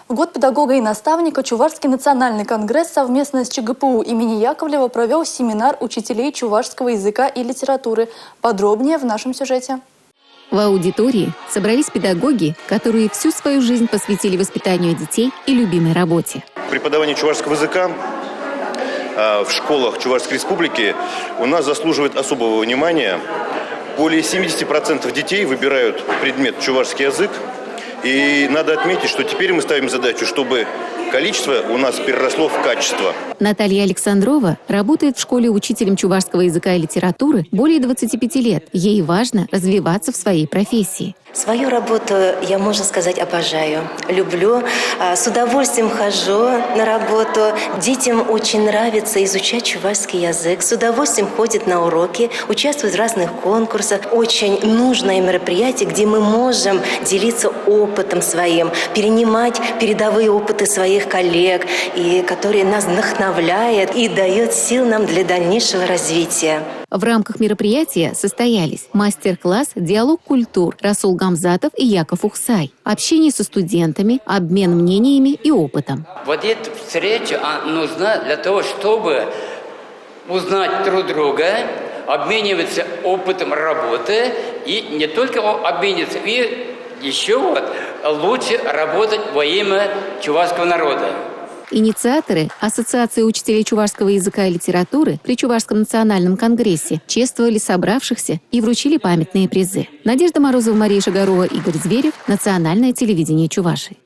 В год педагога и наставника Чувашский национальный конгресс совместно с ЧГПУ имени Яковлева провел семинар учителей чувашского языка и литературы. Подробнее в нашем сюжете. В аудитории собрались педагоги, которые всю свою жизнь посвятили воспитанию детей и любимой работе. Преподавание чувашского языка в школах Чувашской республики у нас заслуживает особого внимания. Более 70% детей выбирают предмет чувашский язык. И надо отметить, что теперь мы ставим задачу, чтобы количество у нас переросло в качество. Наталья Александрова работает в школе учителем чувашского языка и литературы более 25 лет. Ей важно развиваться в своей профессии. Свою работу я, можно сказать, обожаю, люблю, с удовольствием хожу на работу. Детям очень нравится изучать чувашский язык, с удовольствием ходят на уроки, участвуют в разных конкурсах. Очень нужное мероприятие, где мы можем делиться опытом своим, перенимать передовые опыты своих коллег, и которые нас вдохновляют и дают сил нам для дальнейшего развития. В рамках мероприятия состоялись мастер-класс «Диалог культур» Расул Гамзатов и Яков Ухсай, общение со студентами, обмен мнениями и опытом. Вот эта встреча нужна для того, чтобы узнать друг друга, обмениваться опытом работы и не только обмениваться, и еще лучше работать во имя чувашского народа. Инициаторы Ассоциации учителей чувашского языка и литературы при Чувашском национальном конгрессе чествовали собравшихся и вручили памятные призы. Надежда Морозова, Мария Шагарова, Игорь Зверев. Национальное телевидение Чувашии.